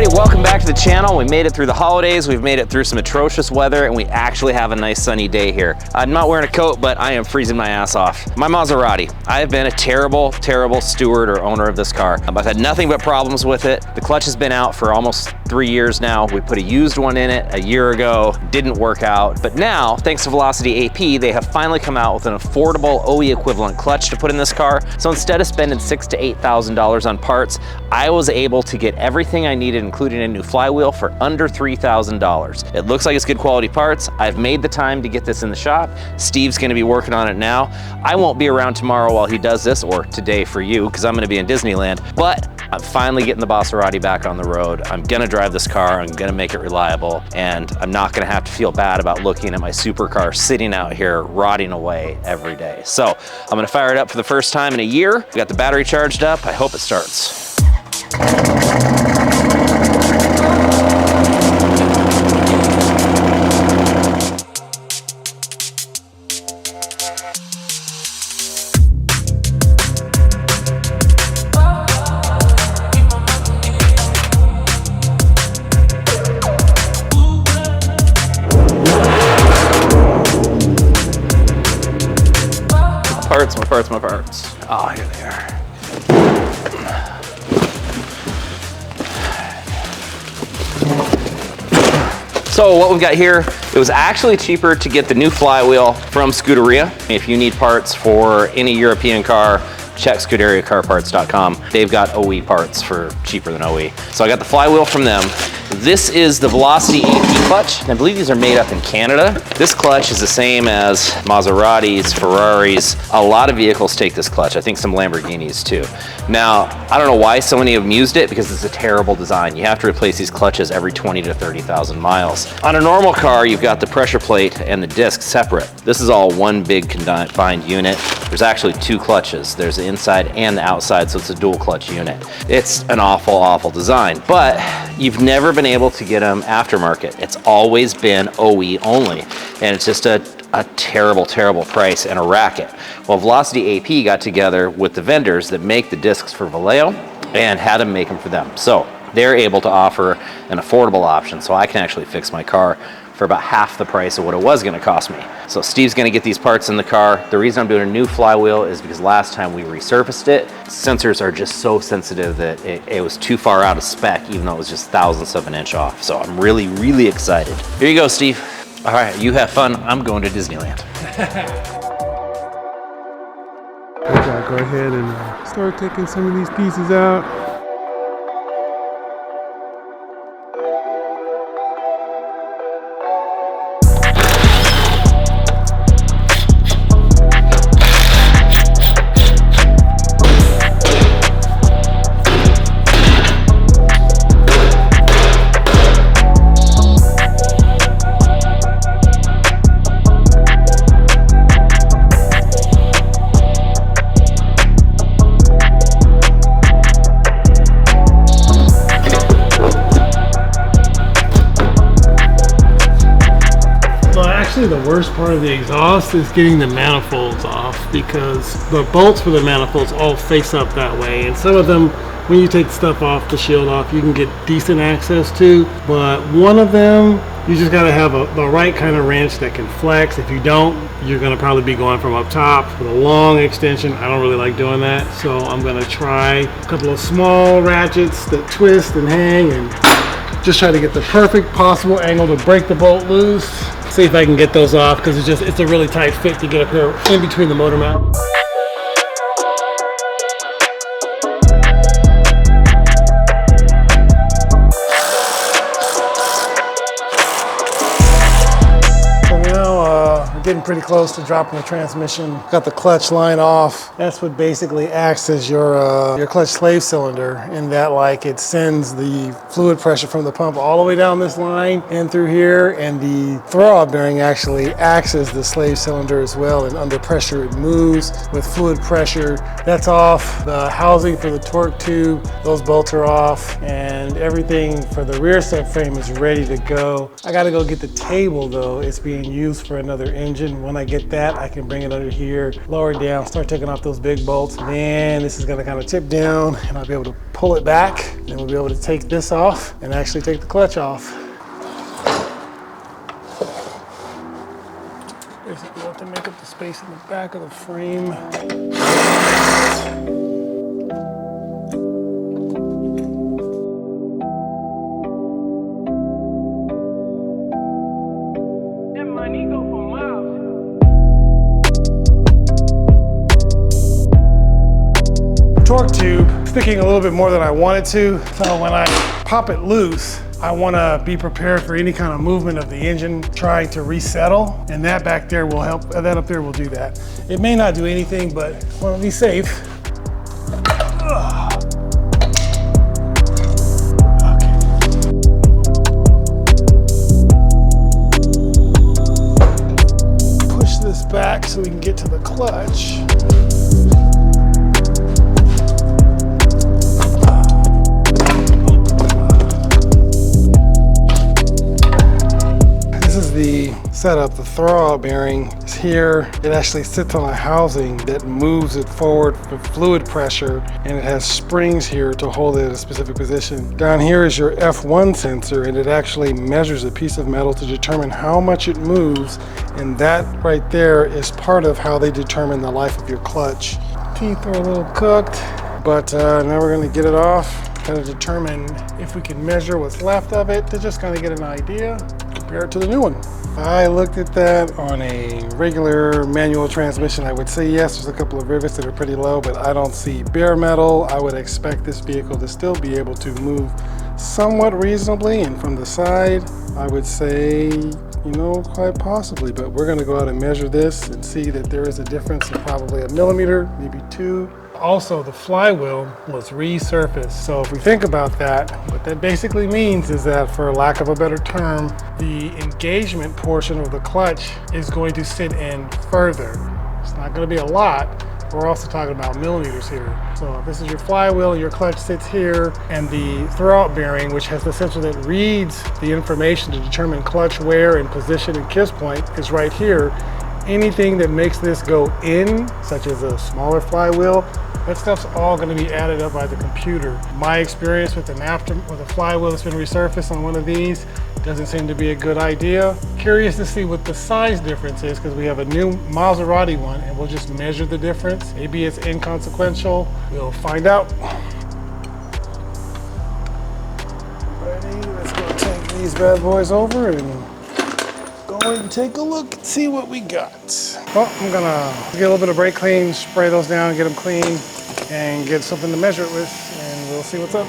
everybody, welcome back to the channel. We made it through the holidays, we've made it through some atrocious weather, and we actually have a nice sunny day here. I'm not wearing a coat, but I am freezing my ass off. My Maserati. I have been a terrible steward or owner of this car. I've had nothing but problems with it. The clutch has been out for almost 3 years now. We put a used one in it a year ago, didn't work out. But now, thanks to Velocity AP, they have finally come out with an affordable OE equivalent clutch to put in this car. So instead of spending $6,000 to $8,000 on parts, I was able to get everything I needed, including a new flywheel, for under $3,000. It looks like it's good quality parts. I've made the time to get this in the shop. Steve's gonna be working on it now. I won't be around tomorrow while he does this, or today for you, because I'm gonna be in Disneyland, but I'm finally getting the Maserati back on the road. I'm gonna drive this car, I'm gonna make it reliable, and I'm not gonna have to feel bad about looking at my supercar sitting out here rotting away every day. So I'm gonna fire it up for the first time in a year. We got the battery charged up. I hope it starts. My parts. Oh, here they are. So what we've got here, it was actually cheaper to get the new flywheel from Scuderia. If you need parts for any European car, check ScuderiaCarParts.com. They've got OE parts for cheaper than OE. So I got the flywheel from them. This is the Velocity AP clutch. I believe these are made up in Canada. This clutch is the same as Maseratis, Ferraris. A lot of vehicles take this clutch. I think some Lamborghinis too. Now, I don't know why so many of them used it, because it's a terrible design. You have to replace these clutches every 20 to 30,000 miles. On a normal car, you've got the pressure plate and the disc separate. This is all one big combined unit. There's actually two clutches. There's the inside and the outside, so it's a dual clutch unit. It's an awful design, but you've never been able to get them aftermarket. It's always been OE only, and it's just a terrible price and a racket. Well, Velocity AP got together with the vendors that make the discs for Vallejo and had them make them for them. So they're able to offer an affordable option, so I can actually fix my car for about half the price of what it was gonna cost me. So Steve's gonna get these parts in the car. The reason I'm doing a new flywheel is because last time we resurfaced it, sensors are just so sensitive that it was too far out of spec, even though it was just thousandths of an inch off. So I'm really excited. Here you go, Steve. All right, you have fun. I'm going to Disneyland. Okay, go ahead and start taking some of these pieces out. The worst part of the exhaust is getting the manifolds off, because the bolts for the manifolds all face up that way, and some of them, when you take stuff off, the shield off, you can get decent access to, but one of them you just got to have the right kind of wrench that can flex. If you don't, you're going to probably be going from up top with a long extension. I don't really like doing that, so I'm going to try a couple of small ratchets that twist and hang, and just try to get the perfect possible angle to break the bolt loose. See if I can get those off, because it's a really tight fit to get up here in between the motor mount. Getting pretty close to dropping the transmission. Got the clutch line off. That's what basically acts as your clutch slave cylinder, in that like it sends the fluid pressure from the pump all the way down this line and through here, and the throwout bearing actually acts as the slave cylinder as well, and under pressure it moves with fluid pressure. That's off. The housing for the torque tube, those bolts are off, and everything for the rear subframe is ready to go. I gotta go get the table though. It's being used for another engine. engine. When I get that, I can bring it under here, lower it down, start taking off those big bolts. And then this is gonna kind of tip down and I'll be able to pull it back. Then we'll be able to take this off and actually take the clutch off. Basically, have to make up the space in the back of the frame. Torque tube sticking a little bit more than I wanted to. So when I pop it loose, I want to be prepared for any kind of movement of the engine trying to resettle, and that back there will help. That up there will do that. It may not do anything, but I want to be safe. Okay. Push this back so we can get to the clutch. The setup, the throwout bearing is here. It actually sits on a housing that moves it forward for fluid pressure, and it has springs here to hold it at a specific position. Down here is your F1 sensor, and it actually measures a piece of metal to determine how much it moves, and that right there is part of how they determine the life of your clutch. Teeth are a little cooked, but now we're going to get it off, kind of determine if we can measure what's left of it to just kind of get an idea. Compare it to the new one. I looked at that on a regular manual transmission. I would say yes, there's a couple of rivets that are pretty low, but I don't see bare metal. I would expect this vehicle to still be able to move somewhat reasonably, and from the side, I would say, you know, quite possibly, but we're gonna go out and measure this and see that there is a difference of probably a millimeter, maybe 2. Also, the flywheel was resurfaced. So if we think about that, what that basically means is that, for lack of a better term, the engagement portion of the clutch is going to sit in further. It's not going to be a lot. We're also talking about millimeters here. So if this is your flywheel, your clutch sits here, and the throwout bearing, which has the sensor that reads the information to determine clutch wear and position and kiss point, is right here. Anything that makes this go in, such as a smaller flywheel, that stuff's all going to be added up by the computer. My experience with a flywheel that's been resurfaced on one of these doesn't seem to be a good idea. Curious to see what the size difference is, because we have a new Maserati one, and we'll just measure the difference. Maybe it's inconsequential. We'll find out. Ready? Let's go take these bad boys over and go and take a look and see what we got. Well, I'm gonna get a little bit of brake clean, spray those down, get them clean, and get something to measure it with, and we'll see what's up.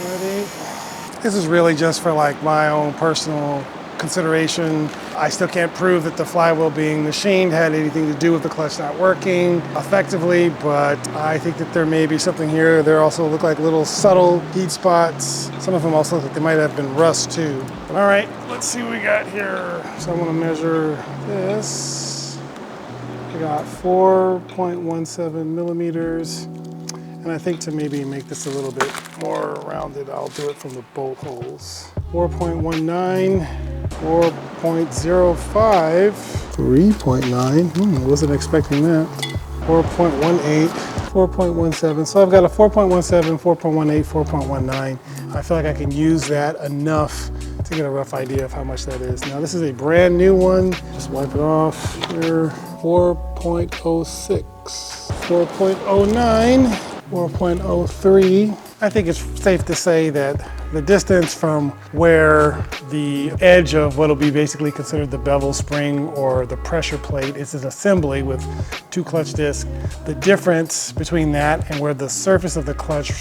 Ready? This is really just for like my own personal consideration. I still can't prove that the flywheel being machined had anything to do with the clutch not working effectively, but I think that there may be something here. There also look like little subtle heat spots. Some of them also look like they might have been rust too. But all right, let's see what we got here. So I'm gonna measure this. We got 4.17 millimeters. And I think to maybe make this a little bit more rounded, I'll do it from the bolt holes. 4.19, 4.05, 3.9, I wasn't expecting that. 4.18, 4.17. So I've got a 4.17, 4.18, 4.19. I feel like I can use that enough to get a rough idea of how much that is. Now this is a brand new one. Just wipe it off here. 4.06, 4.09. 4.03. I think it's safe to say that the distance from where the edge of what will be basically considered the bevel spring or the pressure plate is an assembly with 2 clutch discs, the difference between that and where the surface of the clutch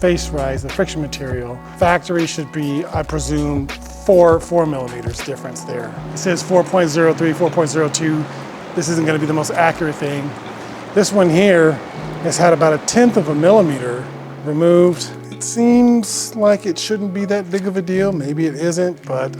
face rise, the friction material, factory should be, I presume, 4 millimeters difference there. It says 4.03, 4.02. This isn't going to be the most accurate thing. This one here has had about 1/10 of a millimeter removed. It seems like it shouldn't be that big of a deal. Maybe it isn't, but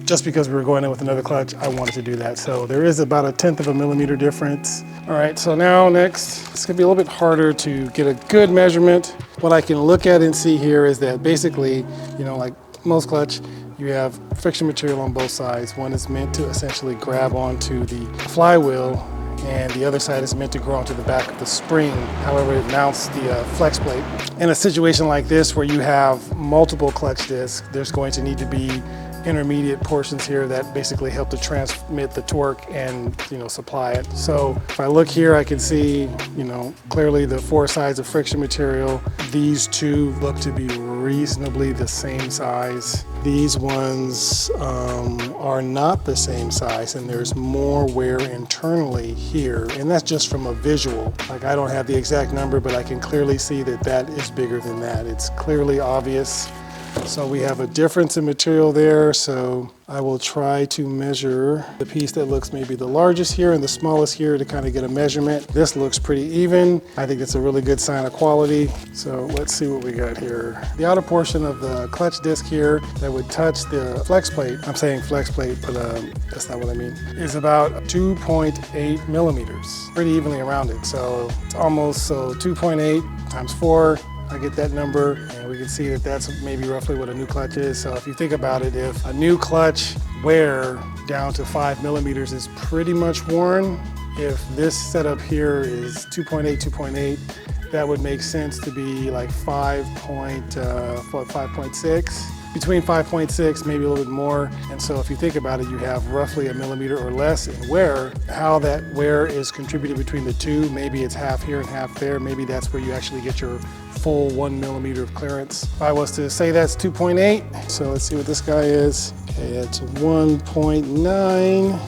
just because we were going in with another clutch, I wanted to do that. So there is about a 1/10 of a millimeter difference. All right, so now next, it's gonna be a little bit harder to get a good measurement. What I can look at and see here is that basically, you know, like most clutch, you have friction material on both sides. One is meant to essentially grab onto the flywheel, and the other side is meant to go onto the back of the spring. However, it mounts the flex plate. In a situation like this where you have multiple clutch discs, there's going to need to be intermediate portions here that basically help to transmit the torque and, you know, supply it. So if I look here, I can see, you know, clearly the 4 sides of friction material. These two look to be reasonably the same size. These ones are not the same size, and there's more wear internally here, and that's just from a visual. Like, I don't have the exact number, but I can clearly see that that is bigger than that. It's clearly obvious. So we have a difference in material there, so I will try to measure the piece that looks maybe the largest here and the smallest here to kind of get a measurement. This looks pretty even. I think it's a really good sign of quality. So let's see what we got here. The outer portion of the clutch disc here that would touch the flex plate, I'm saying flex plate, but that's not what I mean, is about 2.8 millimeters, pretty evenly rounded. So it's almost, so 2.8 times 4, I get that number, and we can see that that's maybe roughly what a new clutch is. So if you think about it, if a new clutch wear down to 5 millimeters is pretty much worn, if this setup here is 2.8, that would make sense to be like 5.6. Between 5.6, maybe a little bit more. And so if you think about it, you have roughly a millimeter or less in wear. How that wear is contributed between the two, maybe it's half here and half there. Maybe that's where you actually get your full 1 millimeter of clearance. If I was to say that's 2.8, so let's see what this guy is. Okay, it's 1.9.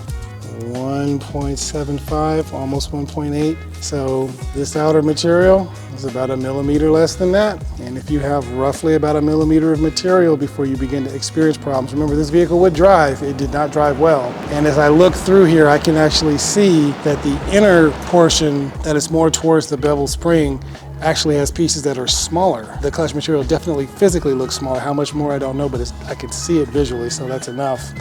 1.75, almost 1.8. So this outer material is about a millimeter less than that. And if you have roughly about a millimeter of material before you begin to experience problems, remember this vehicle would drive, it did not drive well. And as I look through here, I can actually see that the inner portion that is more towards the bevel spring actually has pieces that are smaller. The clutch material definitely physically looks smaller. How much more, I don't know, but I can see it visually, so that's enough.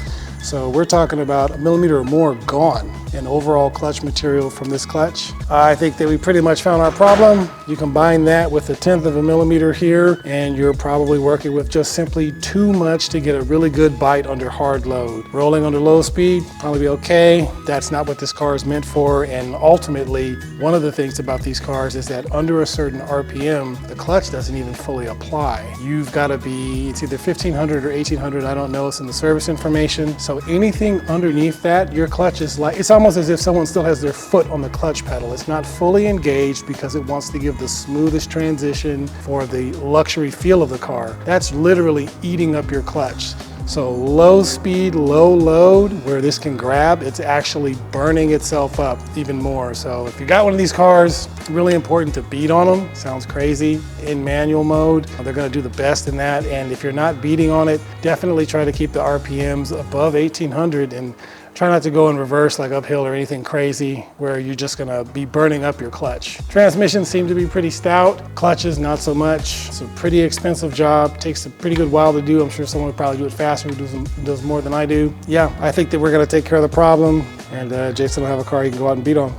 So we're talking about a millimeter or more gone in overall clutch material from this clutch. I think that we pretty much found our problem. You combine that with a 1/10 of a millimeter here, and you're probably working with just simply too much to get a really good bite under hard load. Rolling under low speed, probably be okay. That's not what this car is meant for, and ultimately, one of the things about these cars is that under a certain RPM, the clutch doesn't even fully apply. You've got to be, it's either 1500 or 1800, I don't know, it's in the service information. So anything underneath that, your clutch is like, it's almost as if someone still has their foot on the clutch pedal. It's not fully engaged because it wants to give the smoothest transition for the luxury feel of the car. That's literally eating up your clutch. So low speed, low load, where this can grab, it's actually burning itself up even more. So if you got one of these cars, really important to beat on them. Sounds crazy. In manual mode, they're gonna do the best in that. And if you're not beating on it, definitely try to keep the RPMs above 1800 and try not to go in reverse like uphill or anything crazy where you're just gonna be burning up your clutch. Transmissions seem to be pretty stout, clutches not so much. It's a pretty expensive job, takes a pretty good while to do. I'm sure someone would probably do it faster who does more than I do. Yeah, I think that we're gonna take care of the problem, and Jason will have a car he can go out and beat on.